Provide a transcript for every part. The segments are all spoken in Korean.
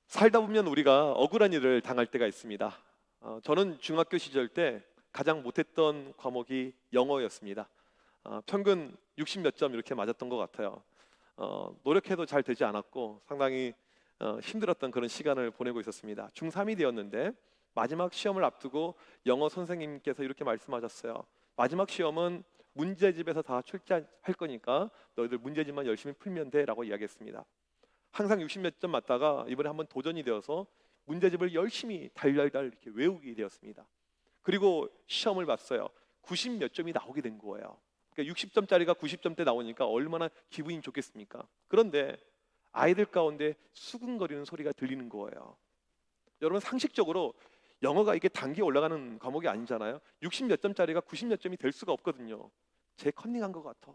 살다 보면 우리가 억울한 일을 당할 때가 있습니다. 저는 중학교 시절 때 가장 못했던 과목이 영어였습니다. 평균 60 몇 점 이렇게 맞았던 것 같아요. 노력해도 잘 되지 않았고 상당히 힘들었던 그런 시간을 보내고 있었습니다. 중3이 되었는데 마지막 시험을 앞두고 영어 선생님께서 이렇게 말씀하셨어요. 마지막 시험은 문제집에서 다 출제할 거니까 너희들 문제집만 열심히 풀면 돼 라고 이야기했습니다. 항상 60 몇 점 맞다가 이번에 한번 도전이 되어서 문제집을 열심히 달달달 이렇게 외우게 되었습니다. 그리고 시험을 봤어요. 90 몇 점이 나오게 된 거예요. 그러니까 60점짜리가 90점대 나오니까 얼마나 기분이 좋겠습니까? 그런데 아이들 가운데 수근거리는 소리가 들리는 거예요. 여러분, 상식적으로 영어가 이게 단기에 올라가는 과목이 아니잖아요. 60 몇 점짜리가 90 몇 점이 될 수가 없거든요. 제 컨닝한 것 같아.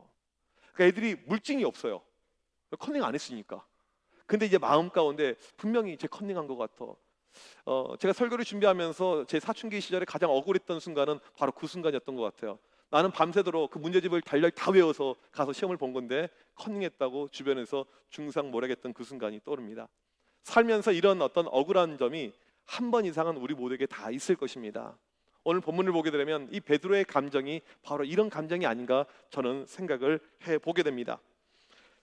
그러니까 애들이 물증이 없어요. 컨닝 안 했으니까. 근데 이제 마음 가운데 분명히 제 컨닝한 것 같아. 제가 설교를 준비하면서 제 사춘기 시절에 가장 억울했던 순간은 바로 그 순간이었던 것 같아요. 나는 밤새도록 그 문제집을 달달 다 외워서 가서 시험을 본 건데 컨닝했다고 주변에서 중상모략했던 그 순간이 떠오릅니다. 살면서 이런 어떤 억울한 점이 한 번 이상은 우리 모두에게 다 있을 것입니다. 오늘 본문을 보게 되면 이 베드로의 감정이 바로 이런 감정이 아닌가 저는 생각을 해보게 됩니다.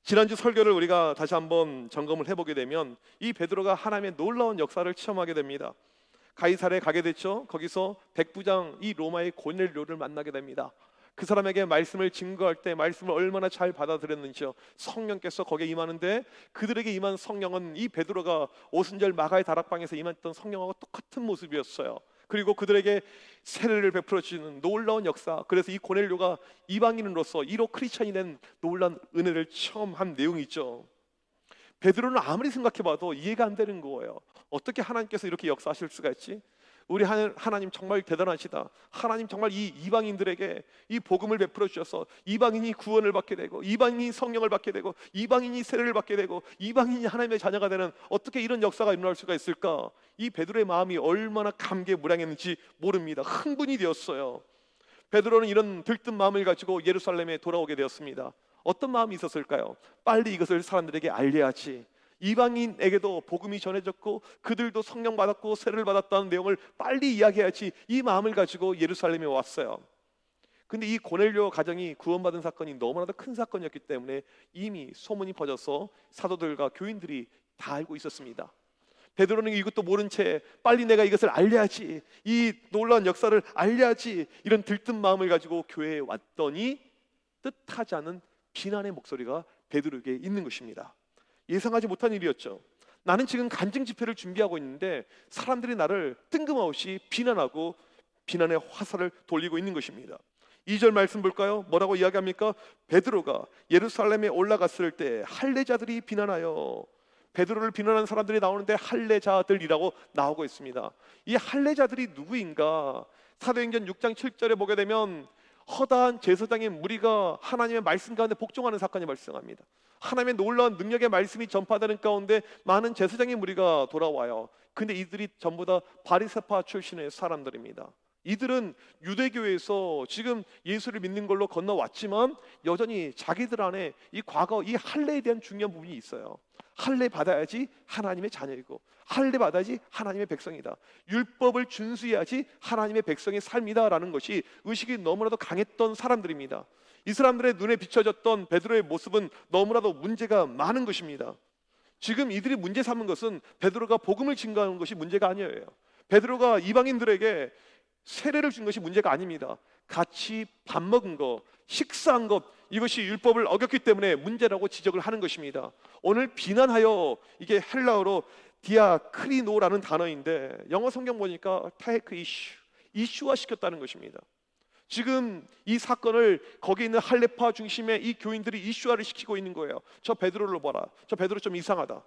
지난주 설교를 우리가 다시 한번 점검을 해보게 되면 이 베드로가 하나님의 놀라운 역사를 체험하게 됩니다. 가이사랴에 가게 됐죠. 거기서 백부장 이 로마의 고넬료를 만나게 됩니다. 그 사람에게 말씀을 증거할 때 말씀을 얼마나 잘 받아들였는지요. 성령께서 거기에 임하는데 그들에게 임한 성령은 이 베드로가 오순절 마가의 다락방에서 임했던 성령하고 똑같은 모습이었어요. 그리고 그들에게 세례를 베풀어 주는 놀라운 역사. 그래서 이 고넬료가 이방인으로서 1호 크리스천이 된 놀라운 은혜를 처음 한 내용이 있죠. 베드로는 아무리 생각해봐도 이해가 안 되는 거예요. 어떻게 하나님께서 이렇게 역사하실 수가 있지? 우리 하나님 정말 대단하시다. 하나님 정말 이 이방인들에게 이 복음을 베풀어 주셔서 이방인이 구원을 받게 되고 이방인이 성령을 받게 되고 이방인이 세례를 받게 되고 이방인이 하나님의 자녀가 되는, 어떻게 이런 역사가 일어날 수가 있을까? 이 베드로의 마음이 얼마나 감개무량했는지 모릅니다. 흥분이 되었어요. 베드로는 이런 들뜬 마음을 가지고 예루살렘에 돌아오게 되었습니다. 어떤 마음이 있었을까요? 빨리 이것을 사람들에게 알려야지. 이방인에게도 복음이 전해졌고 그들도 성령 받았고 세례를 받았다는 내용을 빨리 이야기해야지, 이 마음을 가지고 예루살렘에 왔어요. 근데 이 고넬료 가정이 구원받은 사건이 너무나도 큰 사건이었기 때문에 이미 소문이 퍼져서 사도들과 교인들이 다 알고 있었습니다. 베드로는 이것도 모른 채 빨리 내가 이것을 알려야지, 이 놀라운 역사를 알려야지, 이런 들뜬 마음을 가지고 교회에 왔더니 뜻하지 않은 비난의 목소리가 베드로에게 있는 것입니다. 예상하지 못한 일이었죠. 나는 지금 간증 집회를 준비하고 있는데 사람들이 나를 뜬금없이 비난하고 비난의 화살을 돌리고 있는 것입니다. 2절 말씀 볼까요? 뭐라고 이야기합니까? 베드로가 예루살렘에 올라갔을 때 할례자들이 비난하여, 베드로를 비난하는 사람들이 나오는데 할례자들이라고 나오고 있습니다. 이 할례자들이 누구인가? 사도행전 6장 7절에 보게 되면 허다한 제사장의 무리가 하나님의 말씀 가운데 복종하는 사건이 발생합니다. 하나님의 놀라운 능력의 말씀이 전파되는 가운데 많은 제사장의 무리가 돌아와요. 근데 이들이 전부 다 바리새파 출신의 사람들입니다. 이들은 유대교에서 지금 예수를 믿는 걸로 건너왔지만 여전히 자기들 안에 이 과거 이 할례에 대한 중요한 부분이 있어요. 할례 받아야지 하나님의 자녀이고, 할례 받아야지 하나님의 백성이다, 율법을 준수해야지 하나님의 백성의 삶이다라는 것이 의식이 너무나도 강했던 사람들입니다. 이 사람들의 눈에 비춰졌던 베드로의 모습은 너무나도 문제가 많은 것입니다. 지금 이들이 문제 삼은 것은 베드로가 복음을 증거하는 것이 문제가 아니에요. 베드로가 이방인들에게 세례를 준 것이 문제가 아닙니다. 같이 밥 먹은 것, 식사한 것, 이것이 율법을 어겼기 때문에 문제라고 지적을 하는 것입니다. 오늘 비난하여, 이게 헬라어로 디아크리노라는 단어인데 영어 성경 보니까 테이크 이슈화 시켰다는 것입니다. 지금 이 사건을 거기 있는 할례파 중심의 이 교인들이 이슈화를 시키고 있는 거예요. 저 베드로를 봐라, 저 베드로 좀 이상하다,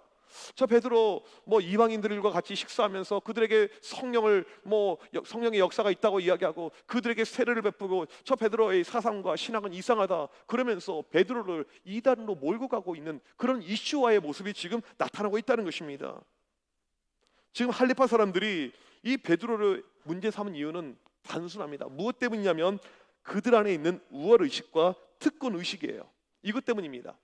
저 베드로 이방인들과 같이 식사하면서 그들에게 성령의 역사가 있다고 이야기하고 그들에게 세례를 베푸고, 저 베드로의 사상과 신앙은 이상하다 그러면서 베드로를 이단으로 몰고 가고 있는 그런 이슈화의 모습이 지금 나타나고 있다는 것입니다. 지금 할례파 사람들이 이 베드로를 문제 삼은 이유는 단순합니다. 무엇 때문이냐면 그들 안에 있는 우월의식과 특권의식이에요. 이것 때문입니다.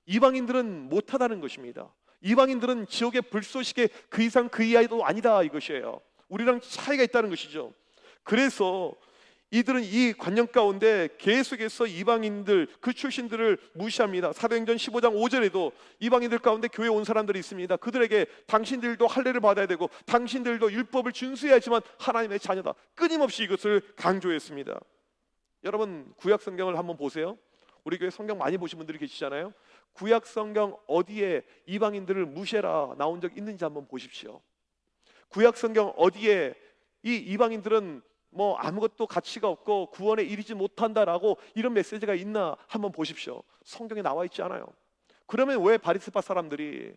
이방인들은 못하다는 것입니다. 이방인들은 지옥의 불쏘시개 그 이상 그 이하도 아니다 이것이에요. 우리랑 차이가 있다는 것이죠. 그래서 이들은 이 관념 가운데 계속해서 이방인들 그 출신들을 무시합니다. 사도행전 15장 5절에도 이방인들 가운데 교회에 온 사람들이 있습니다. 그들에게 당신들도 할례를 받아야 되고 당신들도 율법을 준수해야지만 하나님의 자녀다, 끊임없이 이것을 강조했습니다. 여러분, 구약 성경을 한번 보세요. 우리 교회 성경 많이 보신 분들이 계시잖아요. 구약 성경 어디에 이방인들을 무시해라 나온 적 있는지 한번 보십시오. 구약 성경 어디에 이 이방인들은 뭐 아무것도 가치가 없고 구원에 이르지 못한다라고 이런 메시지가 있나 한번 보십시오. 성경에 나와 있지 않아요. 그러면 왜 바리새파 사람들이,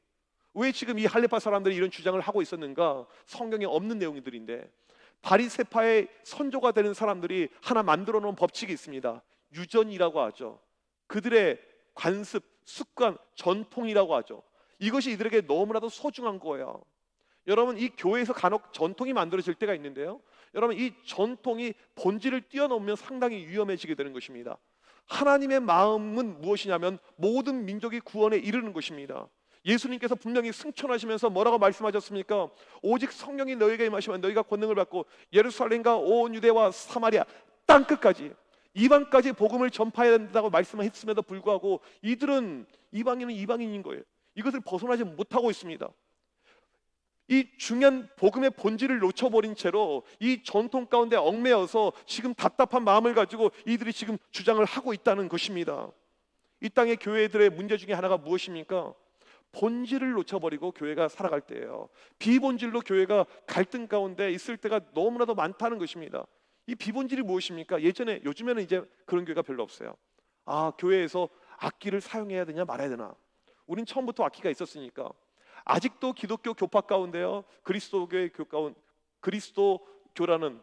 왜 지금 이 할례파 사람들이 이런 주장을 하고 있었는가? 성경에 없는 내용들인데, 바리새파의 선조가 되는 사람들이 하나 만들어 놓은 법칙이 있습니다. 유전이라고 하죠. 그들의 관습, 습관, 전통이라고 하죠. 이것이 이들에게 너무나도 소중한 거예요. 여러분, 이 교회에서 간혹 전통이 만들어질 때가 있는데요, 여러분, 이 전통이 본질을 뛰어넘으면 상당히 위험해지게 되는 것입니다. 하나님의 마음은 무엇이냐면 모든 민족이 구원에 이르는 것입니다. 예수님께서 분명히 승천하시면서 뭐라고 말씀하셨습니까? 오직 성령이 너희에게 임하시면 너희가 권능을 받고 예루살렘과 온 유대와 사마리아 땅끝까지 이방까지 복음을 전파해야 된다고 말씀했음에도 불구하고 이들은, 이방인은 이방인인 거예요. 이것을 벗어나지 못하고 있습니다. 이 중요한 복음의 본질을 놓쳐버린 채로 이 전통 가운데 얽매여서 지금 답답한 마음을 가지고 이들이 지금 주장을 하고 있다는 것입니다. 이 땅의 교회들의 문제 중에 하나가 무엇입니까? 본질을 놓쳐버리고 교회가 살아갈 때예요. 비본질로 교회가 갈등 가운데 있을 때가 너무나도 많다는 것입니다. 이 비본질이 무엇입니까? 요즘에는 이제 그런 교회가 별로 없어요. 교회에서 악기를 사용해야 되냐 말아야 되나? 우린 처음부터 악기가 있었으니까. 아직도 기독교 교파 가운데요, 그리스도교라는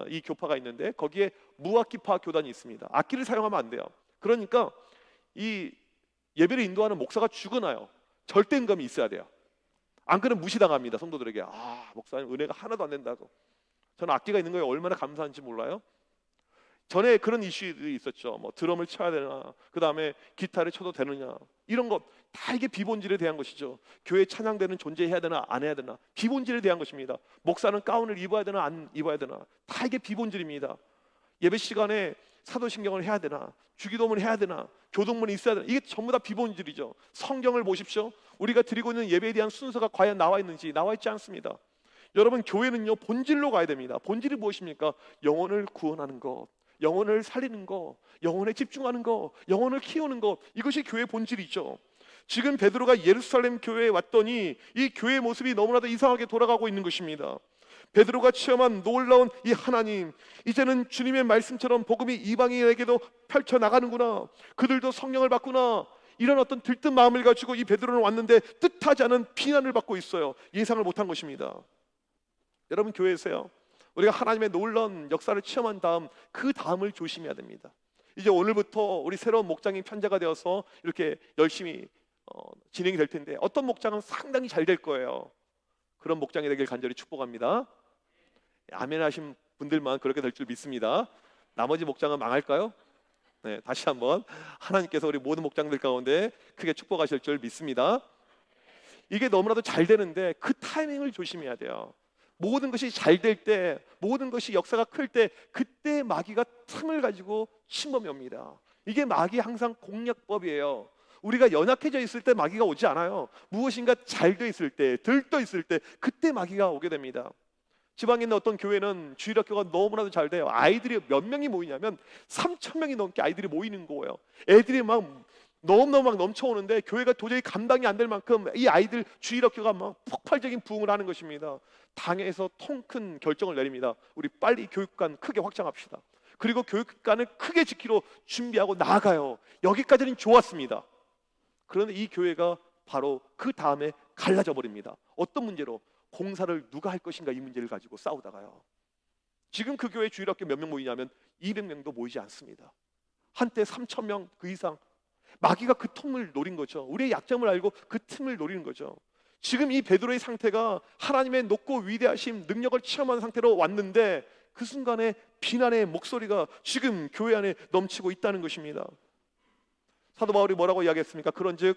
이 교파가 있는데 거기에 무악기파 교단이 있습니다. 악기를 사용하면 안 돼요. 그러니까 이 예배를 인도하는 목사가 죽어나요. 절대음감이 있어야 돼요. 안 그러면 무시당합니다. 성도들에게. 목사님 은혜가 하나도 안 된다고. 저는 악기가 있는 거에 얼마나 감사한지 몰라요. 전에 그런 이슈들이 있었죠. 뭐 드럼을 쳐야 되나, 그 다음에 기타를 쳐도 되느냐, 이런 것 다 이게 비본질에 대한 것이죠. 교회 찬양대는 존재해야 되나 안 해야 되나, 비본질에 대한 것입니다. 목사는 가운을 입어야 되나 안 입어야 되나, 다 이게 비본질입니다. 예배 시간에 사도신경을 해야 되나, 주기도문을 해야 되나, 교동문이 있어야 되나, 이게 전부 다 비본질이죠. 성경을 보십시오. 우리가 드리고 있는 예배에 대한 순서가 과연 나와 있는지, 나와 있지 않습니다. 여러분, 교회는요 본질로 가야 됩니다. 본질이 무엇입니까? 영혼을 구원하는 것, 영혼을 살리는 것, 영혼에 집중하는 것, 영혼을 키우는 것, 이것이 교회의 본질이죠. 지금 베드로가 예루살렘 교회에 왔더니 이 교회의 모습이 너무나도 이상하게 돌아가고 있는 것입니다. 베드로가 체험한 놀라운 이 하나님, 이제는 주님의 말씀처럼 복음이 이방인에게도 펼쳐나가는구나, 그들도 성령을 받구나, 이런 어떤 들뜬 마음을 가지고 이 베드로는 왔는데 뜻하지 않은 비난을 받고 있어요. 예상을 못한 것입니다. 여러분, 교회에서요, 우리가 하나님의 놀라운 역사를 체험한 다음 그 다음을 조심해야 됩니다. 이제 오늘부터 우리 새로운 목장이 편제가 되어서 이렇게 열심히 진행이 될 텐데, 어떤 목장은 상당히 잘 될 거예요. 그런 목장이 되길 간절히 축복합니다. 아멘 하신 분들만 그렇게 될 줄 믿습니다. 나머지 목장은 망할까요? 네, 다시 한번 하나님께서 우리 모든 목장들 가운데 크게 축복하실 줄 믿습니다. 이게 너무나도 잘 되는데 그 타이밍을 조심해야 돼요. 모든 것이 잘 될 때, 모든 것이 역사가 클 때, 그때 마귀가 틈을 가지고 침범이 옵니다. 이게 마귀 항상 공략법이에요. 우리가 연약해져 있을 때 마귀가 오지 않아요. 무엇인가 잘 돼 있을 때, 들떠 있을 때, 그때 마귀가 오게 됩니다. 지방에 있는 어떤 교회는 주일학교가 너무나도 잘 돼요. 아이들이 몇 명이 모이냐면 3,000명이 넘게 아이들이 모이는 거예요. 애들이 막 너무너무 막 넘쳐오는데 교회가 도저히 감당이 안 될 만큼 이 아이들 주일학교가 막 폭발적인 부흥을 하는 것입니다. 당에서 통 큰 결정을 내립니다. 우리 빨리 교육관 크게 확장합시다. 그리고 교육관을 크게 지키러 준비하고 나아가요. 여기까지는 좋았습니다. 그런데 이 교회가 바로 그 다음에 갈라져 버립니다. 어떤 문제로? 공사를 누가 할 것인가, 이 문제를 가지고 싸우다가요. 지금 그 교회 주일학교 몇 명 모이냐면 200명도 모이지 않습니다. 한때 3,000명 그 이상. 마귀가 그 틈을 노린 거죠. 우리의 약점을 알고 그 틈을 노리는 거죠. 지금 이 베드로의 상태가 하나님의 높고 위대하심, 능력을 체험한 상태로 왔는데 그 순간에 비난의 목소리가 지금 교회 안에 넘치고 있다는 것입니다. 사도 바울이 뭐라고 이야기했습니까? 그런즉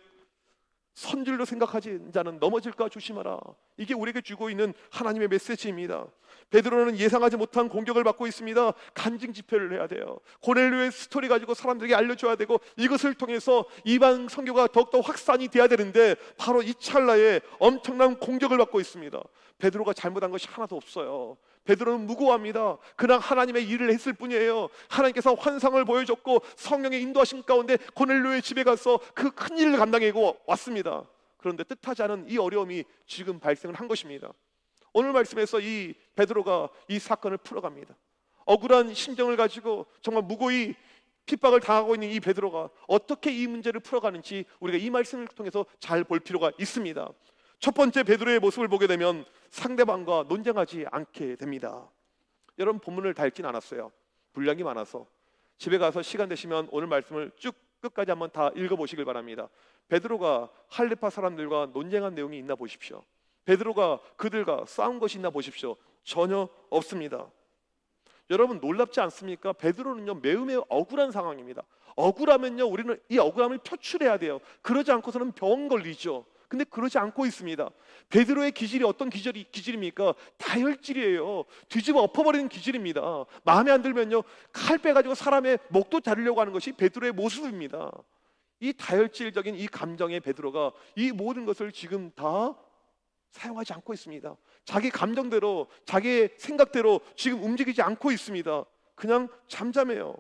선질로 생각하지 자는 넘어질까 조심하라. 이게 우리에게 주고 있는 하나님의 메시지입니다. 베드로는 예상하지 못한 공격을 받고 있습니다. 간증 집회를 해야 돼요. 고넬료의 스토리 가지고 사람들에게 알려줘야 되고, 이것을 통해서 이방 선교가 더욱더 확산이 돼야 되는데 바로 이 찰나에 엄청난 공격을 받고 있습니다. 베드로가 잘못한 것이 하나도 없어요. 베드로는 무고합니다. 그냥 하나님의 일을 했을 뿐이에요. 하나님께서 환상을 보여줬고 성령의 인도하심 가운데 고넬료의 집에 가서 그 큰 일을 감당하고 왔습니다. 그런데 뜻하지 않은 이 어려움이 지금 발생을 한 것입니다. 오늘 말씀에서 이 베드로가 이 사건을 풀어갑니다. 억울한 심정을 가지고 정말 무고히 핍박을 당하고 있는 이 베드로가 어떻게 이 문제를 풀어가는지 우리가 이 말씀을 통해서 잘 볼 필요가 있습니다. 첫 번째, 베드로의 모습을 보게 되면 상대방과 논쟁하지 않게 됩니다. 여러분, 본문을 다 읽진 않았어요. 분량이 많아서 집에 가서 시간 되시면 오늘 말씀을 쭉 끝까지 한번 다 읽어보시길 바랍니다. 베드로가 할레파 사람들과 논쟁한 내용이 있나 보십시오. 베드로가 그들과 싸운 것이 있나 보십시오. 전혀 없습니다. 여러분, 놀랍지 않습니까? 베드로는요 매우 억울한 상황입니다. 억울하면요 우리는 이 억울함을 표출해야 돼요. 그러지 않고서는 병 걸리죠. 근데 그러지 않고 있습니다. 베드로의 기질이 어떤 기질입니까? 다혈질이에요. 뒤집어 엎어버리는 기질입니다. 마음에 안 들면요 칼 빼가지고 사람의 목도 자르려고 하는 것이 베드로의 모습입니다. 이 다혈질적인 이 감정의 베드로가 이 모든 것을 지금 다 사용하지 않고 있습니다. 자기 감정대로, 자기의 생각대로 지금 움직이지 않고 있습니다. 그냥 잠잠해요.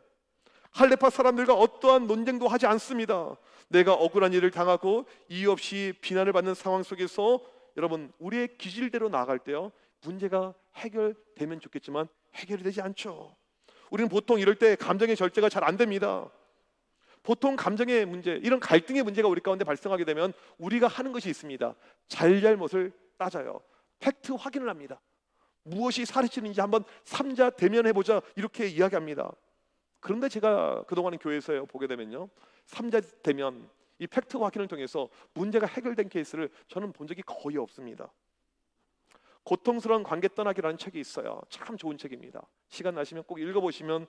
할레파 사람들과 어떠한 논쟁도 하지 않습니다. 내가 억울한 일을 당하고 이유 없이 비난을 받는 상황 속에서 여러분, 우리의 기질대로 나아갈 때요 문제가 해결되면 좋겠지만 해결이 되지 않죠. 우리는 보통 이럴 때 감정의 절제가 잘 안 됩니다. 보통 감정의 문제, 이런 갈등의 문제가 우리 가운데 발생하게 되면 우리가 하는 것이 있습니다. 잘잘못을 따져요. 팩트 확인을 합니다. 무엇이 사실인지 한번 삼자 대면해보자, 이렇게 이야기합니다. 그런데 제가 그동안 교회에서 보게 되면요 삼자 대면, 이 팩트 확인을 통해서 문제가 해결된 케이스를 저는 본 적이 거의 없습니다. 고통스러운 관계 떠나기라는 책이 있어요. 참 좋은 책입니다. 시간 나시면 꼭 읽어보시면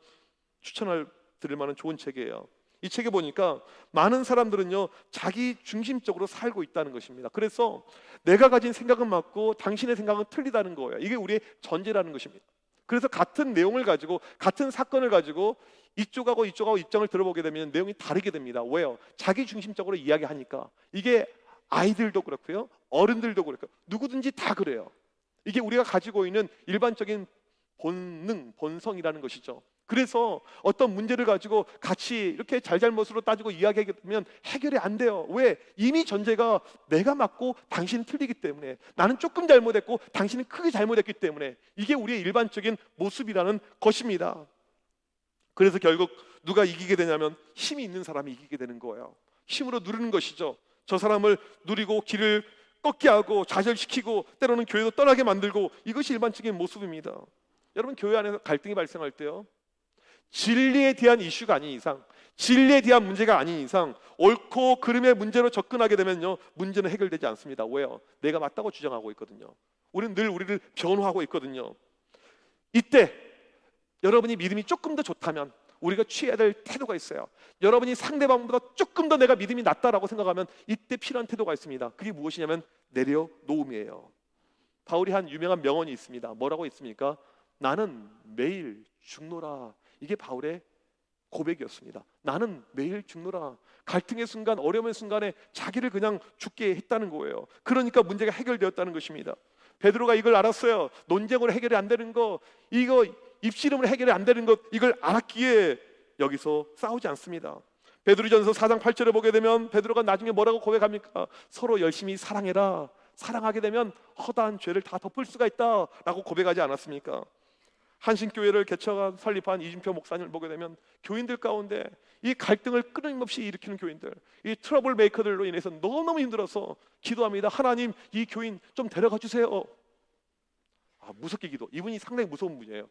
추천을 드릴 만한 좋은 책이에요. 이 책에 보니까 많은 사람들은요 자기 중심적으로 살고 있다는 것입니다. 그래서 내가 가진 생각은 맞고 당신의 생각은 틀리다는 거예요. 이게 우리의 전제라는 것입니다. 그래서 같은 내용을 가지고, 같은 사건을 가지고 이쪽하고 입장을 들어보게 되면 내용이 다르게 됩니다. 왜요? 자기 중심적으로 이야기하니까. 이게 아이들도 그렇고요 어른들도 그렇고 누구든지 다 그래요. 이게 우리가 가지고 있는 일반적인 본능, 본성이라는 것이죠. 그래서 어떤 문제를 가지고 같이 이렇게 잘잘못으로 따지고 이야기하게 되면 해결이 안 돼요. 왜? 이미 전제가 내가 맞고 당신은 틀리기 때문에, 나는 조금 잘못했고 당신은 크게 잘못했기 때문에, 이게 우리의 일반적인 모습이라는 것입니다. 그래서 결국 누가 이기게 되냐면 힘이 있는 사람이 이기게 되는 거예요. 힘으로 누르는 것이죠. 저 사람을 누리고 길을 꺾게 하고 좌절시키고 때로는 교회도 떠나게 만들고, 이것이 일반적인 모습입니다. 여러분, 교회 안에서 갈등이 발생할 때요 진리에 대한 이슈가 아닌 이상, 진리에 대한 문제가 아닌 이상 옳고 그름의 문제로 접근하게 되면요 문제는 해결되지 않습니다. 왜요? 내가 맞다고 주장하고 있거든요. 우리는 늘 우리를 변호하고 있거든요. 이때 여러분이 믿음이 조금 더 좋다면 우리가 취해야 될 태도가 있어요. 여러분이 상대방보다 조금 더 내가 믿음이 낫다라고 생각하면 이때 필요한 태도가 있습니다. 그게 무엇이냐면 내려놓음이에요. 바울이 한 유명한 명언이 있습니다. 뭐라고 있습니까? 나는 매일 죽노라. 이게 바울의 고백이었습니다. 나는 매일 죽노라. 갈등의 순간, 어려움의 순간에 자기를 그냥 죽게 했다는 거예요. 그러니까 문제가 해결되었다는 것입니다. 베드로가 이걸 알았어요. 논쟁으로 해결이 안 되는 거, 이거 입씨름으로 해결이 안 되는 것, 이걸 알았기에 여기서 싸우지 않습니다. 베드로전서 4장 8절에 보게 되면 베드로가 나중에 뭐라고 고백합니까? 서로 열심히 사랑해라. 사랑하게 되면 허다한 죄를 다 덮을 수가 있다라고 고백하지 않았습니까? 한신교회를 개척한 설립한 이준표 목사님을 보게 되면 교인들 가운데 이 갈등을 끊임없이 일으키는 교인들, 이 트러블 메이커들로 인해서 너무너무 힘들어서 기도합니다. 하나님, 이 교인 좀 데려가 주세요. 무섭게 기도. 이분이 상당히 무서운 분이에요.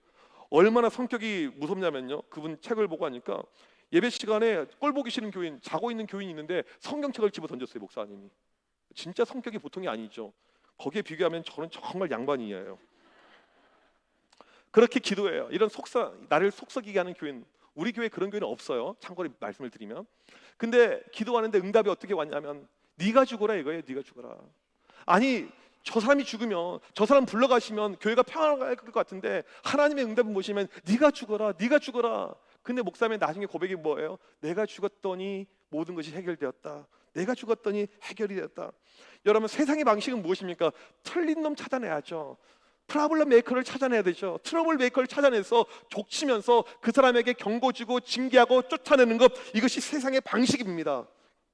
얼마나 성격이 무섭냐면요, 그분 책을 보고 하니까 예배 시간에 꼴 보기 싫은 교인, 자고 있는 교인이 있는데 성경책을 집어 던졌어요. 목사님이. 진짜 성격이 보통이 아니죠. 거기에 비교하면 저는 정말 양반이에요. 그렇게 기도해요. 이런 나를 속썩이게 하는 교인, 우리 교회에 그런 교회는 없어요. 참고로 말씀을 드리면. 근데 기도하는데 응답이 어떻게 왔냐면 네가 죽어라 이거예요. 네가 죽어라. 아니, 저 사람이 죽으면, 저 사람 불러가시면 교회가 평안할 것 같은데 하나님의 응답을 보시면 네가 죽어라, 네가 죽어라. 근데 목사님의 나중에 고백이 뭐예요? 내가 죽었더니 모든 것이 해결되었다. 내가 죽었더니 해결이 되었다. 여러분, 세상의 방식은 무엇입니까? 틀린 놈 찾아내야죠. 프라블럼 메이커를 찾아내야 되죠. 트러블 메이커를 찾아내서 족치면서 그 사람에게 경고 주고 징계하고 쫓아내는 것, 이것이 세상의 방식입니다.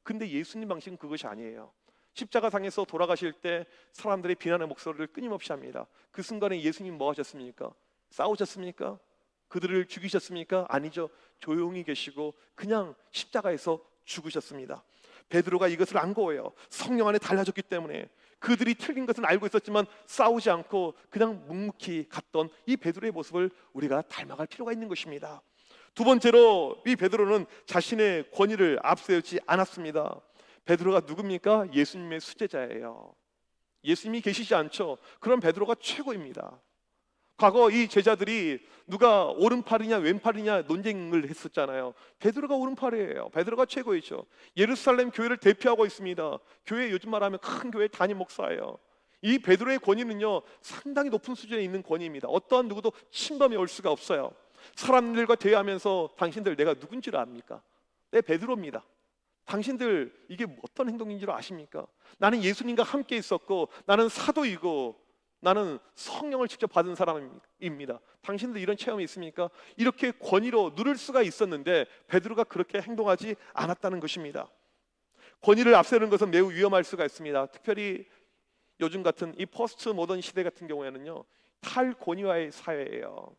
근데 예수님 방식은 그것이 아니에요. 십자가상에서 돌아가실 때 사람들의 비난의 목소리를 끊임없이 합니다. 그 순간에 예수님 뭐 하셨습니까? 싸우셨습니까? 그들을 죽이셨습니까? 아니죠. 조용히 계시고 그냥 십자가에서 죽으셨습니다. 베드로가 이것을 안 거예요. 성령 안에 달라졌기 때문에. 그들이 틀린 것은 알고 있었지만 싸우지 않고 그냥 묵묵히 갔던 이 베드로의 모습을 우리가 닮아갈 필요가 있는 것입니다. 두 번째로, 이 베드로는 자신의 권위를 앞세우지 않았습니다. 베드로가 누굽니까? 예수님의 수제자예요. 예수님이 계시지 않죠. 그럼 베드로가 최고입니다. 과거 이 제자들이 누가 오른팔이냐 왼팔이냐 논쟁을 했었잖아요. 베드로가 오른팔이에요. 베드로가 최고이죠. 예루살렘 교회를 대표하고 있습니다. 교회, 요즘 말하면 큰 교회 담임 목사예요. 이 베드로의 권위는요, 상당히 높은 수준에 있는 권위입니다. 어떠한 누구도 침범해 올 수가 없어요. 사람들과 대화하면서 당신들 내가 누군지를 압니까? 내 베드로입니다. 당신들 이게 어떤 행동인지를 아십니까? 나는 예수님과 함께 있었고, 나는 사도이고, 나는 성령을 직접 받은 사람입니다. 당신들 이런 체험이 있습니까? 이렇게 권위로 누를 수가 있었는데 베드로가 그렇게 행동하지 않았다는 것입니다. 권위를 앞세우는 것은 매우 위험할 수가 있습니다. 특별히 요즘 같은 이 포스트 모던 시대 같은 경우에는요, 탈권위와의 사회예요.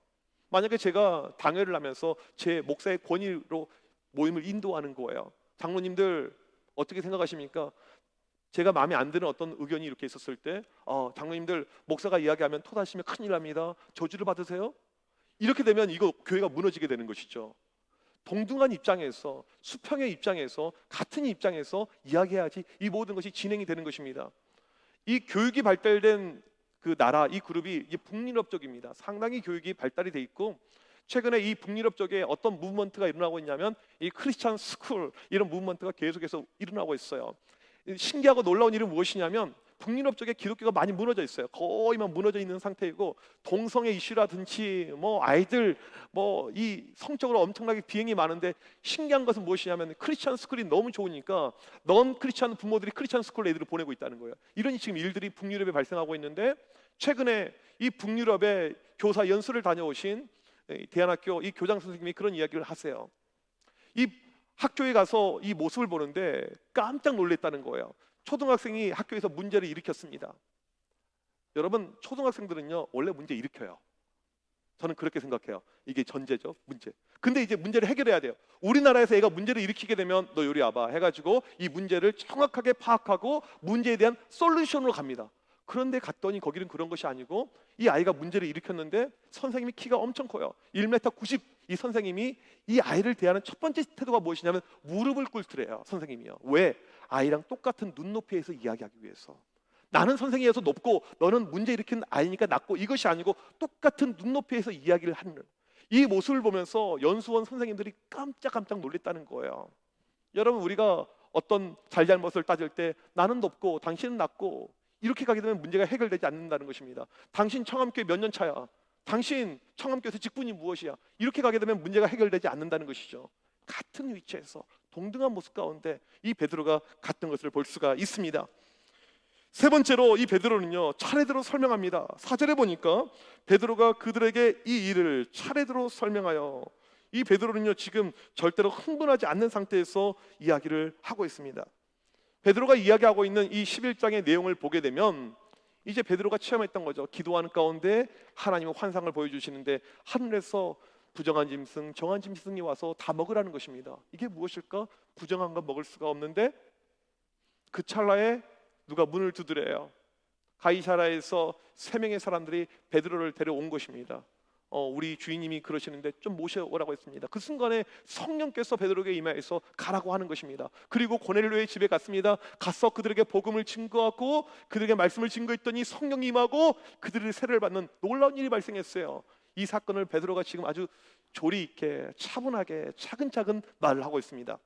만약에 제가 당회를 하면서 제 목사의 권위로 모임을 인도하는 거예요. 장로님들 어떻게 생각하십니까? 제가 마음에 안 드는 어떤 의견이 이렇게 있었을 때, 장로님들 목사가 이야기하면 토다시면 큰일 납니다. 저주를 받으세요. 이렇게 되면 이거 교회가 무너지게 되는 것이죠. 동등한 입장에서, 수평의 입장에서, 같은 입장에서 이야기해야지 이 모든 것이 진행이 되는 것입니다. 이 교육이 발달된 그 나라, 이 그룹이 이게 북유럽 쪽입니다. 상당히 교육이 발달이 돼 있고, 최근에 이 북유럽 쪽에 어떤 무브먼트가 일어나고 있냐면 이 크리스찬 스쿨, 이런 무브먼트가 계속해서 일어나고 있어요. 신기하고 놀라운 일은 무엇이냐면 북유럽 쪽에 기독교가 많이 무너져 있어요. 거의만 무너져 있는 상태이고, 동성애 이슈라든지 아이들 이 성적으로 엄청나게 비행이 많은데, 신기한 것은 무엇이냐면 크리스찬 스쿨이 너무 좋으니까 넌 크리스찬 부모들이 크리스찬 스쿨 애들을 보내고 있다는 거예요. 이런 지금 일들이 북유럽에 발생하고 있는데, 최근에 이 북유럽에 교사 연수를 다녀오신 대안학교 이 교장 선생님이 그런 이야기를 하세요. 이 학교에 가서 이 모습을 보는데 깜짝 놀랐다는 거예요. 초등학생이 학교에서 문제를 일으켰습니다. 여러분, 초등학생들은요 원래 문제 일으켜요. 저는 그렇게 생각해요. 이게 전제죠, 문제. 근데 이제 문제를 해결해야 돼요. 우리나라에서 애가 문제를 일으키게 되면 너 요리 와봐 해가지고 이 문제를 정확하게 파악하고 문제에 대한 솔루션으로 갑니다. 그런데 갔더니 거기는 그런 것이 아니고, 이 아이가 문제를 일으켰는데 선생님이 키가 엄청 커요. 1m 90. 이 선생님이 이 아이를 대하는 첫 번째 태도가 무엇이냐면 무릎을 꿇으래요. 선생님이요. 왜? 아이랑 똑같은 눈높이에서 이야기하기 위해서. 나는 선생님이어서 높고 너는 문제 일으킨 아이니까 낮고, 이것이 아니고 똑같은 눈높이에서 이야기를 하는 이 모습을 보면서 연수원 선생님들이 깜짝 놀랐다는 거예요. 여러분, 우리가 어떤 잘잘못을 따질 때 나는 높고 당신은 낮고 이렇게 가게 되면 문제가 해결되지 않는다는 것입니다. 당신 청암교회 몇 년 차야? 당신 청암교회에서 직분이 무엇이야? 이렇게 가게 되면 문제가 해결되지 않는다는 것이죠. 같은 위치에서 동등한 모습 가운데 이 베드로가 갔던 것을 볼 수가 있습니다. 세 번째로, 이 베드로는요 차례대로 설명합니다. 4절에 보니까 베드로가 그들에게 이 일을 차례대로 설명하여, 이 베드로는요 지금 절대로 흥분하지 않는 상태에서 이야기를 하고 있습니다. 베드로가 이야기하고 있는 이 11장의 내용을 보게 되면 이제 베드로가 체험했던 거죠. 기도하는 가운데 하나님은 환상을 보여주시는데 하늘에서 부정한 짐승, 정한 짐승이 와서 다 먹으라는 것입니다. 이게 무엇일까? 부정한 건 먹을 수가 없는데 그 찰나에 누가 문을 두드려요. 가이사라에서 3명의 사람들이 베드로를 데려온 것입니다. 우리 주인님이 그러시는데 좀 모셔오라고 했습니다. 그 순간에 성령께서 베드로에게 임하여서 가라고 하는 것입니다. 그리고 고넬료의 집에 갔습니다. 가서 그들에게 복음을 증거하고 그들에게 말씀을 증거했더니 성령이 임하고 그들이 세례를 받는 놀라운 일이 발생했어요. 이 사건을 베드로가 지금 아주 조리 있게 차분하게 차근차근 말을 하고 있습니다.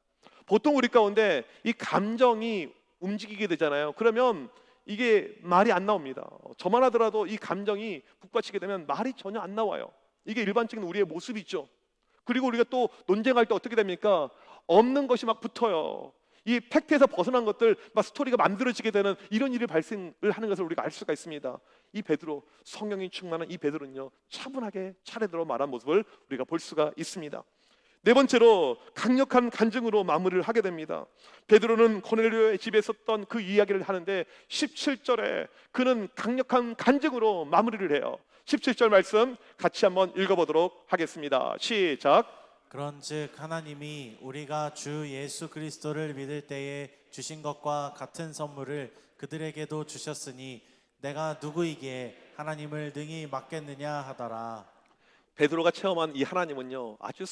보통 우리 가운데 이 감정이 움직이게 되잖아요. 그러면 이게 말이 안 나옵니다. 저만 하더라도 이 감정이 북받치게 되면 말이 전혀 안 나와요. 이게 일반적인 우리의 모습이죠. 그리고 우리가 또 논쟁할 때 어떻게 됩니까? 없는 것이 막 붙어요. 이 팩트에서 벗어난 것들 막 스토리가 만들어지게 되는 이런 일이 발생을 하는 것을 우리가 알 수가 있습니다. 이 베드로, 성령이 충만한 이 베드로는요, 차분하게 차례대로 말한 모습을 우리가 볼 수가 있습니다. 네 번째로 강력한 간증으로 마무리를 하게 됩니다. 베드로는 고넬료의 집에 있었던 그 이야기를 하는데 17절에 그는 강력한 간증으로 마무리를 해요. 17절 말씀 같이 한번 읽어보도록 하겠습니다. 시작. 그런즉 하나님이 우리가 주 예수 그리스도를 믿을 때에 주신 것과 같은 선물을 그들에게도 주셨으니 내가 누구이기에 하나님을 능히 막겠느냐 하더라. 베드로가 체험한 이 하나님은요, 아주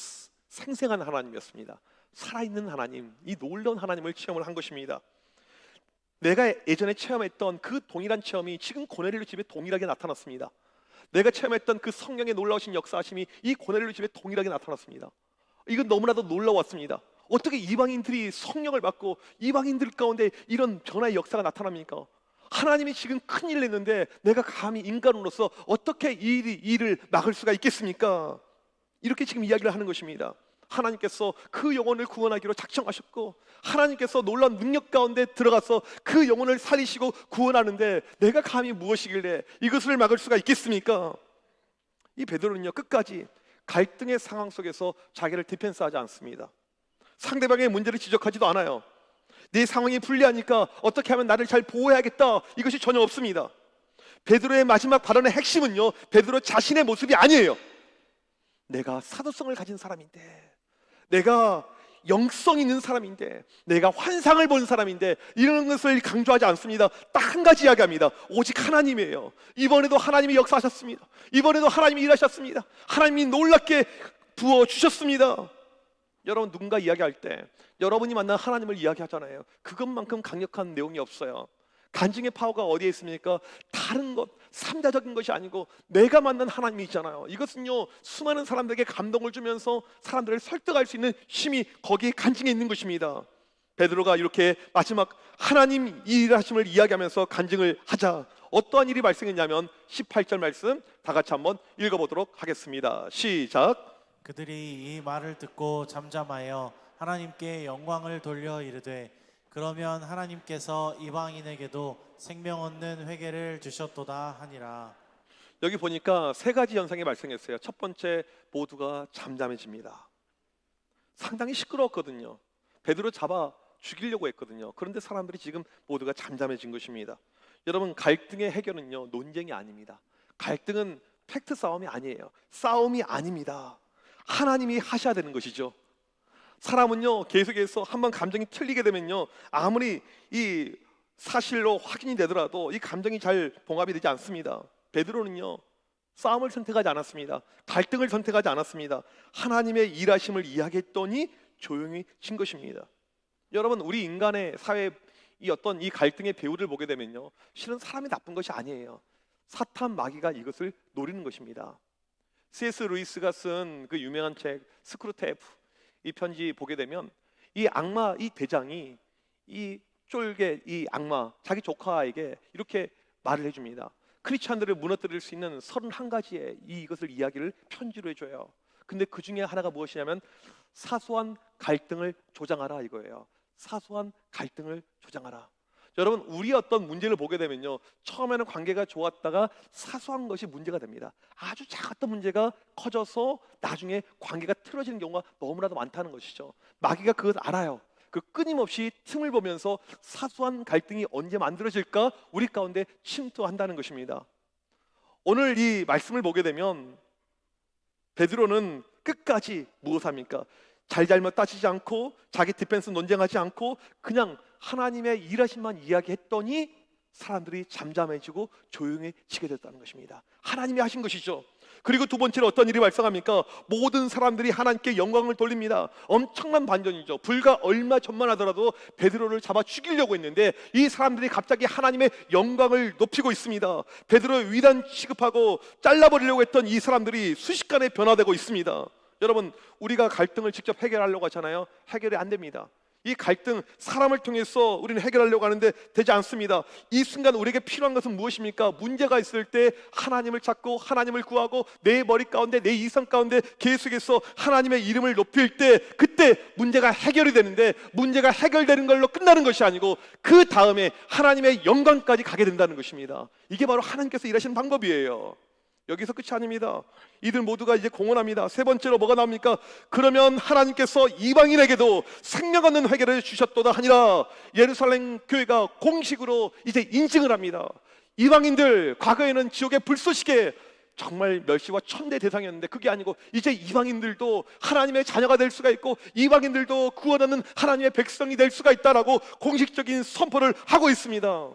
생생한 하나님이었습니다. 살아있는 하나님, 이 놀라운 하나님을 체험을 한 것입니다. 내가 예전에 체험했던 그 동일한 체험이 지금 고넬료 집에 동일하게 나타났습니다. 내가 체험했던 그 성령의 놀라우신 역사하심이 이 고넬료 집에 동일하게 나타났습니다. 이건 너무나도 놀라웠습니다. 어떻게 이방인들이 성령을 받고 이방인들 가운데 이런 변화의 역사가 나타납니까? 하나님이 지금 큰일을 했는데 내가 감히 인간으로서 어떻게 이 일을 막을 수가 있겠습니까? 이렇게 지금 이야기를 하는 것입니다. 하나님께서 그 영혼을 구원하기로 작정하셨고 하나님께서 놀라운 능력 가운데 들어가서 그 영혼을 살리시고 구원하는데 내가 감히 무엇이길래 이것을 막을 수가 있겠습니까? 이 베드로는요, 끝까지 갈등의 상황 속에서 자기를 디펜스하지 않습니다. 상대방의 문제를 지적하지도 않아요. 내 상황이 불리하니까 어떻게 하면 나를 잘 보호해야겠다, 이것이 전혀 없습니다. 베드로의 마지막 발언의 핵심은요, 베드로 자신의 모습이 아니에요. 내가 사도성을 가진 사람인데, 내가 영성 있는 사람인데, 내가 환상을 본 사람인데, 이런 것을 강조하지 않습니다. 딱 한 가지 이야기합니다. 오직 하나님이에요. 이번에도 하나님이 역사하셨습니다. 이번에도 하나님이 일하셨습니다. 하나님이 놀랍게 부어주셨습니다. 여러분, 누군가 이야기할 때 여러분이 만난 하나님을 이야기하잖아요. 그것만큼 강력한 내용이 없어요. 간증의 파워가 어디에 있습니까? 다른 것, 삼자적인 것이 아니고 내가 만난 하나님이 있잖아요. 이것은요, 수많은 사람들에게 감동을 주면서 사람들을 설득할 수 있는 힘이 거기에 간증에 있는 것입니다. 베드로가 이렇게 마지막 하나님 일하심을 이야기하면서 간증을 하자 어떠한 일이 발생했냐면 18절 말씀 다 같이 한번 읽어보도록 하겠습니다. 시작. 그들이 이 말을 듣고 잠잠하여 하나님께 영광을 돌려 이르되 그러면 하나님께서 이방인에게도 생명 얻는 회개를 주셨도다 하니라. 여기 보니까 세 가지 현상이 발생했어요. 첫 번째, 모두가 잠잠해집니다. 상당히 시끄러웠거든요. 베드로 잡아 죽이려고 했거든요. 그런데 사람들이 지금 모두가 잠잠해진 것입니다. 여러분, 갈등의 해결은요, 논쟁이 아닙니다. 갈등은 팩트 싸움이 아니에요. 싸움이 아닙니다. 하나님이 하셔야 되는 것이죠. 사람은요, 계속해서 한번 감정이 틀리게 되면요, 아무리 이 사실로 확인이 되더라도 이 감정이 잘 봉합이 되지 않습니다. 베드로는요, 싸움을 선택하지 않았습니다. 갈등을 선택하지 않았습니다. 하나님의 일하심을 이야기했더니 조용해진 것입니다. 여러분, 우리 인간의 사회 이 어떤 이 갈등의 배후를 보게 되면요, 실은 사람이 나쁜 것이 아니에요. 사탄 마귀가 이것을 노리는 것입니다. C.S. 루이스가 쓴 그 유명한 책 스크루테프, 이 편지 보게 되면 이 악마, 이 대장이 이 쫄개, 이 악마, 자기 조카에게 이렇게 말을 해줍니다. 크리스찬들을 무너뜨릴 수 있는 31가지의 이것을 이야기를 편지로 해줘요. 근데 그 중에 하나가 무엇이냐면 사소한 갈등을 조장하라, 이거예요. 사소한 갈등을 조장하라. 여러분, 우리 어떤 문제를 보게 되면요, 처음에는 관계가 좋았다가 사소한 것이 문제가 됩니다. 아주 작았던 문제가 커져서 나중에 관계가 틀어지는 경우가 너무나도 많다는 것이죠. 마귀가 그것 알아요. 그 끊임없이 틈을 보면서 사소한 갈등이 언제 만들어질까 우리 가운데 침투한다는 것입니다. 오늘 이 말씀을 보게 되면 베드로는 끝까지 무엇합니까? 잘잘못 따지지 않고 자기 디펜스 논쟁하지 않고 그냥 하나님의 일하심만 이야기했더니 사람들이 잠잠해지고 조용해지게 됐다는 것입니다. 하나님이 하신 것이죠. 그리고 두 번째로 어떤 일이 발생합니까? 모든 사람들이 하나님께 영광을 돌립니다. 엄청난 반전이죠. 불과 얼마 전만 하더라도 베드로를 잡아 죽이려고 했는데 이 사람들이 갑자기 하나님의 영광을 높이고 있습니다. 베드로의 위단 취급하고 잘라버리려고 했던 이 사람들이 순식간에 변화되고 있습니다. 여러분, 우리가 갈등을 직접 해결하려고 하잖아요. 해결이 안 됩니다. 이 갈등, 사람을 통해서 우리는 해결하려고 하는데 되지 않습니다. 이 순간 우리에게 필요한 것은 무엇입니까? 문제가 있을 때 하나님을 찾고 하나님을 구하고 내 머리 가운데, 내 이성 가운데 계속해서 하나님의 이름을 높일 때, 그때 문제가 해결이 되는데, 문제가 해결되는 걸로 끝나는 것이 아니고 그 다음에 하나님의 영광까지 가게 된다는 것입니다. 이게 바로 하나님께서 일하시는 방법이에요. 여기서 끝이 아닙니다. 이들 모두가 이제 공언합니다. 세 번째로 뭐가 나옵니까? 그러면 하나님께서 이방인에게도 생명 얻는 회개를 주셨도다 하니라. 예루살렘 교회가 공식으로 이제 인증을 합니다. 이방인들, 과거에는 지옥의 불쏘시개 정말 멸시와 천대 대상이었는데 그게 아니고 이제 이방인들도 하나님의 자녀가 될 수가 있고 이방인들도 구원하는 하나님의 백성이 될 수가 있다라고 공식적인 선포를 하고 있습니다.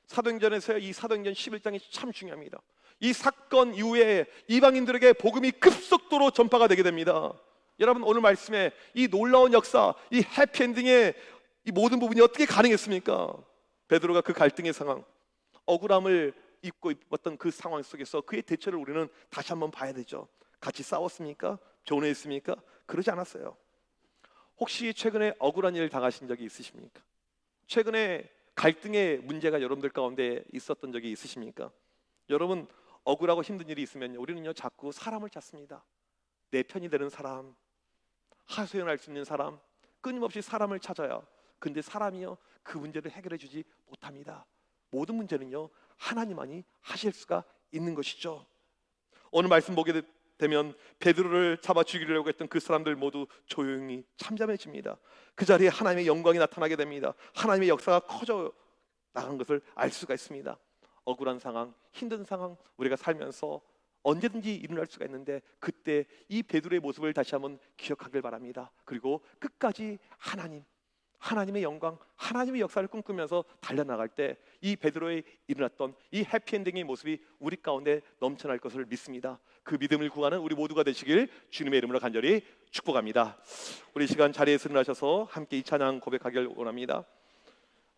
사도행전에서 이 사도행전 11장이 참 중요합니다. 이 사건 이후에 이방인들에게 복음이 급속도로 전파가 되게 됩니다. 여러분, 오늘 말씀에 이 놀라운 역사, 이 해피엔딩의 이 모든 부분이 어떻게 가능했습니까? 베드로가 그 갈등의 상황, 억울함을 입고 있었던 그 상황 속에서 그의 대처를 우리는 다시 한번 봐야 되죠. 같이 싸웠습니까? 교훈했습니까? 그러지 않았어요. 혹시 최근에 억울한 일 당하신 적이 있으십니까? 최근에 갈등의 문제가 여러분들 가운데 있었던 적이 있으십니까? 여러분, 억울하고 힘든 일이 있으면 우리는요 자꾸 사람을 찾습니다. 내 편이 되는 사람, 하소연할 수 있는 사람, 끊임없이 사람을 찾아요. 근데 사람이요 그 문제를 해결해 주지 못합니다. 모든 문제는요 하나님만이 하실 수가 있는 것이죠. 오늘 말씀 보게 되면 베드로를 잡아 죽이려고 했던 그 사람들 모두 조용히 잠잠해집니다. 그 자리에 하나님의 영광이 나타나게 됩니다. 하나님의 역사가 커져 나간 것을 알 수가 있습니다. 억울한 상황, 힘든 상황 우리가 살면서 언제든지 일어날 수가 있는데 그때 이 베드로의 모습을 다시 한번 기억하길 바랍니다. 그리고 끝까지 하나님의 영광, 하나님의 역사를 꿈꾸면서 달려나갈 때 이 베드로에 일어났던 이 해피엔딩의 모습이 우리 가운데 넘쳐날 것을 믿습니다. 그 믿음을 구하는 우리 모두가 되시길 주님의 이름으로 간절히 축복합니다. 우리 시간 자리에서 일어나셔서 함께 이 찬양 고백하길 원합니다.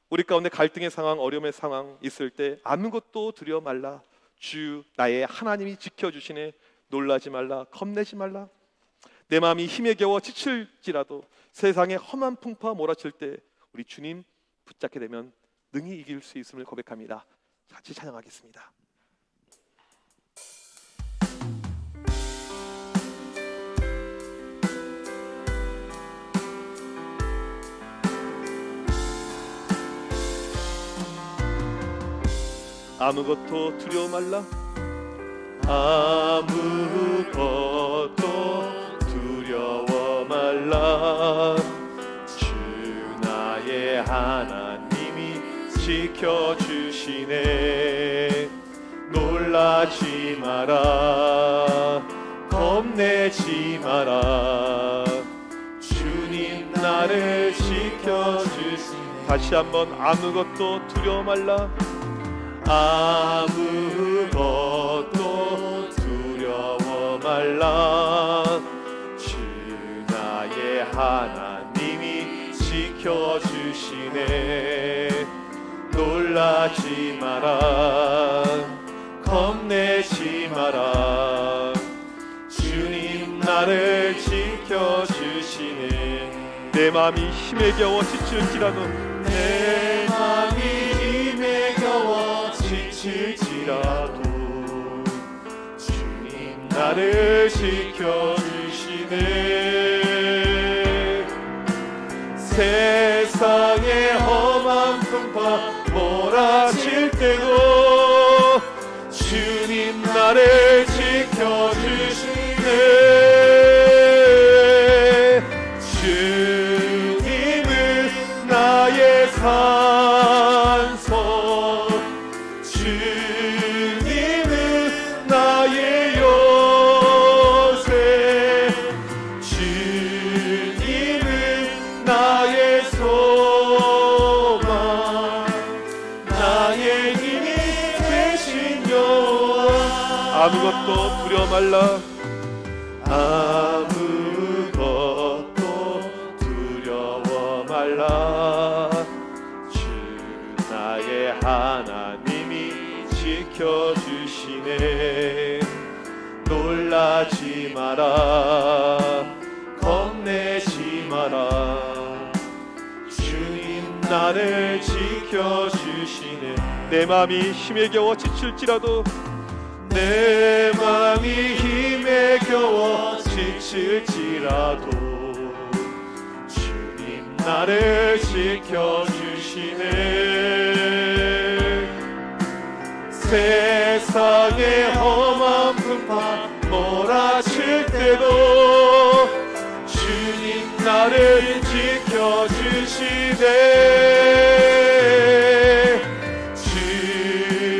우리 가운데 갈등의 상황, 어려움의 상황 있을 때 아무것도 두려워 말라. 주 나의 하나님이 지켜주시네. 놀라지 말라, 겁내지 말라. 내 마음이 힘에 겨워 지칠지라도 세상에 험한 풍파 몰아칠 때 우리 주님 붙잡게 되면 능히 이길 수 있음을 고백합니다. 같이 찬양하겠습니다. 아무것도 두려워 말라. 아무것도 두려워 말라. 주 나의 하나님이 지켜주시네. 놀라지 마라, 겁내지 마라. 주님 나를 지켜주시네. 다시 한번 아무것도 두려워 말라. 아무것도 두려워 말라. 주 나의 하나님이 지켜주시네. 놀라지 마라, 겁내지 마라. 주님 나를 지켜주시네. 내 마음이 힘에 겨워 지칠지라도 내 마음이 힘에 겨워 지칠지라도 주님 나를 지켜주시네. 세상의 험한 풍파 몰아칠 때도 주님 나를 지켜주시네. 주님은 나의 산소, 주님은 나의 요새, 주님은 나의 소망, 나의 힘이 되신 여호와. 아무것도 두려워 말라. 아무것도 두려워 말라. 주 나의 하나님이 지켜주시네. 놀라지 마라, 겁내지 마라. 나를 지켜주시네. 내 마음이 힘에 겨워 지칠지라도, 내 마음이 힘에 겨워 지칠지라도 주님 나를 지켜주시네. 세상의 험한 풍파 몰아칠 때도 주님 나를 지켜주시네.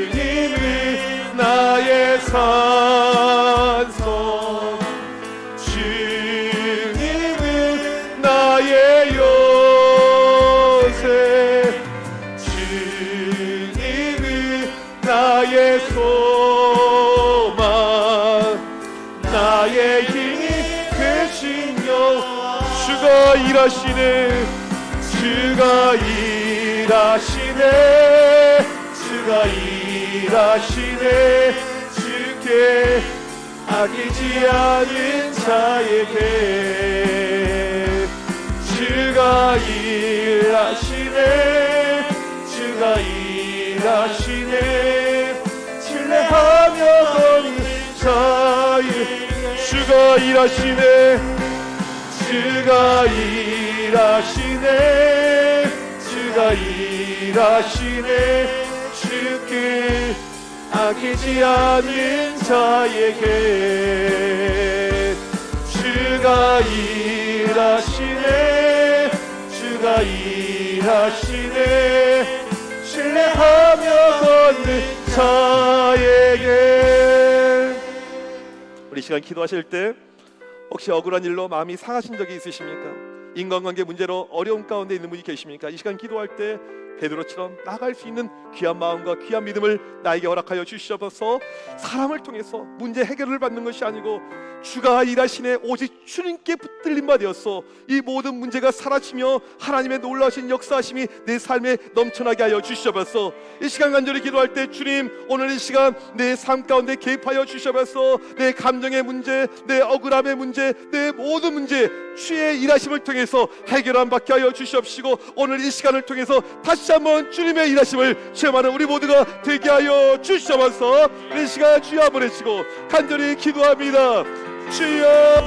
주님은 나의 산성, 주님은 나의 요새, 주님은 나의 소망, 나의 힘이 되신 여호와. 주가 일하시네, 주가 일하시네, 주가 일하시네. 주께 아끼지 않은 자에게 주가 일하시네, 주가 일하시네. 신뢰하며 걷는 자에게 주가 일하시네, 주가 일하시네, 주가 일하시네. 주께 아끼지 않는 자에게 주가 일하시네, 주가 일하시네. 신뢰하며 걷는 자에게. 우리 시간 기도하실 때 혹시 억울한 일로 마음이 상하신 적이 있으십니까? 인간관계 문제로 어려움 가운데 있는 분이 계십니까? 이 시간 기도할 때 베드로처럼 나갈 수 있는 귀한 마음과 귀한 믿음을 나에게 허락하여 주시옵소서. 사람을 통해서 문제 해결을 받는 것이 아니고 주가 일하시네, 오직 주님께 붙들린 바 되었어 이 모든 문제가 사라지며 하나님의 놀라신 역사하심이 내 삶에 넘쳐나게 하여 주시옵소서. 이 시간 간절히 기도할 때 주님, 오늘 이 시간 내 삶 가운데 개입하여 주시옵소서. 내 감정의 문제, 내 억울함의 문제, 내 모든 문제 주의 일하심을 통해서 해결함 받게 하여 주시옵시고, 오늘 이 시간을 통해서 다시 한번 주님의 일하심을 체험하는 우리 모두가 되게 하여 주시옵소서. 이 시간 주여 한번 외치고 간절히 기도합니다. 주여.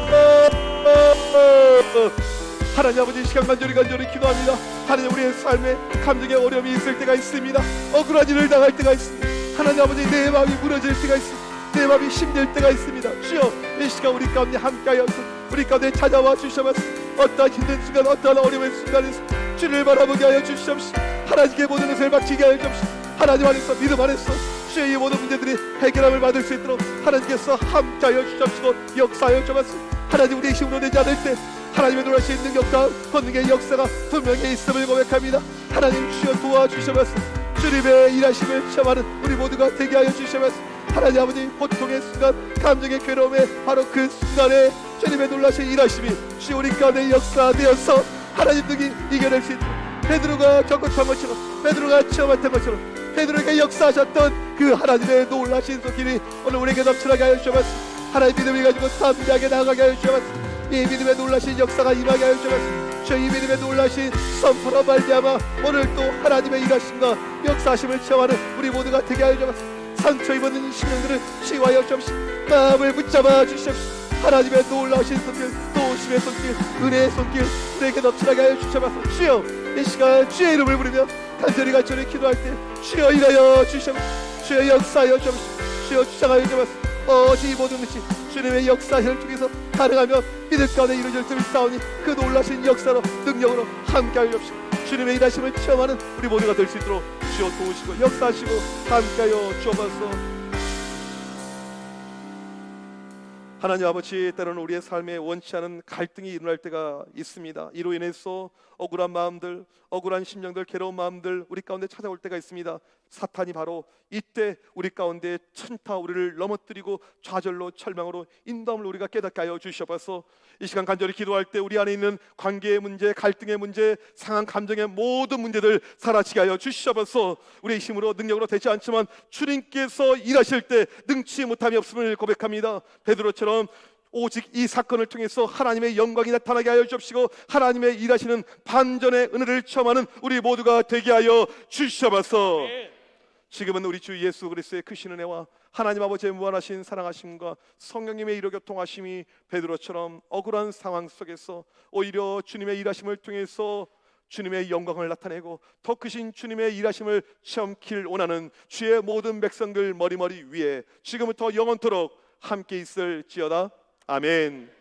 하나님 아버지, 이 시간 간절히 기도합니다. 하나님, 우리의 삶에 감정의 어려움이 있을 때가 있습니다. 억울한 일을 당할 때가 있습니다. 하나님 아버지, 내 마음이 무너질 때가 있습니다. 내 마음이 힘들 때가 있습니다. 주여, 이 시간 우리 가운데 함께하여서 우리 가운데 찾아와 주셔서 어떠한 힘든 순간, 어떠한 어려운 순간에서 주를 바라보게 하여 주시옵시고, 하나님께 모든 것을 맡기게 하여 주옵시고, 하나님 안에서, 믿음 안에서 주의 이 모든 문제들이 해결함을 받을 수 있도록 하나님께서 함께하여 주시옵시고 역사하여 주옵소서. 하나님, 우리의 힘으로 되지 않을 때 하나님의 놀라신 능력과 권능의 역사가 분명히 있음을 고백합니다. 하나님, 주여 도와주시옵소서. 주님의 일하심을 체험하는 우리 모두가 되게 하여 주시옵소서. 하나님 아버지, 고통의 순간, 감정의 괴로움에 바로 그 순간에 주님의 놀라신 일하심이 주여 우리 가운데 역사되어서 하나님 능히 이겨낼 수 있도록, 베드로가 겪었던 것처럼, 베드로가 체험했던 것처럼 베드로에게 역사하셨던 그 하나님의 놀라신 손길이 오늘 우리에게 넘쳐나게 하여 주옵소서. 하나님, 믿음을 가지고 담대하게 나아가게 하여 주옵소서. 이 믿음의 놀라신 역사가 임하게 하여 주옵소서. 저 이 믿음의 놀라신 선포로 말미암아 오늘 또 하나님의 일하심과 역사하심을 체험하는 우리 모두가 되게 하여 주옵소서. 상처 입은 심령들을 치유하여 주옵소서. 마음을 붙잡아 주시옵소서. 하나님의 놀라신 손길, 도우심의 손길, 은혜의 손길 우리에게 넘쳐나게 하여 주옵소서. 주여, 이 시간 주의 이름을 부르며 간절히 기도할 때 주여 일하여 주시옵소서. 주여 역사하여 주옵소서. 주여 주장하여 주옵소서. 오직 이 모든 것이 주님의 역사를 통해서 가능하며 믿을 가운데 이루어질 줄 싸우니 그 놀라신 역사로, 능력으로 함께하여 주옵시고, 주님의 일하심을 체험하는 우리 모두가 될 수 있도록 주여 도우시고 역사하시고 함께하여 주옵소서. 하나님 아버지, 때로는 우리의 삶에 원치 않은 갈등이 일어날 때가 있습니다. 이로 인해서 억울한 마음들, 억울한 심령들, 괴로운 마음들 우리 가운데 찾아올 때가 있습니다. 사탄이 바로 이때 우리 가운데 천타 우리를 넘어뜨리고 좌절로, 절망으로 인도함을 우리가 깨닫게 하여 주시옵소서. 이 시간 간절히 기도할 때 우리 안에 있는 관계의 문제, 갈등의 문제, 상한 감정의 모든 문제들 사라지게 하여 주시옵소서. 우리의 힘으로, 능력으로 되지 않지만 주님께서 일하실 때 능치 못함이 없음을 고백합니다. 베드로처럼 오직 이 사건을 통해서 하나님의 영광이 나타나게 하여 주옵시고 하나님의 일하시는 반전의 은혜를 체험하는 우리 모두가 되게 하여 주시옵소서. 지금은 우리 주 예수 그리스도의 크신 은혜와 하나님 아버지의 무한하신 사랑하심과 성령님의 이로 교통하심이 베드로처럼 억울한 상황 속에서 오히려 주님의 일하심을 통해서 주님의 영광을 나타내고 더 크신 주님의 일하심을 체험길 원하는 주의 모든 백성들 머리머리 위에 지금부터 영원토록 함께 있을지어다. 아멘.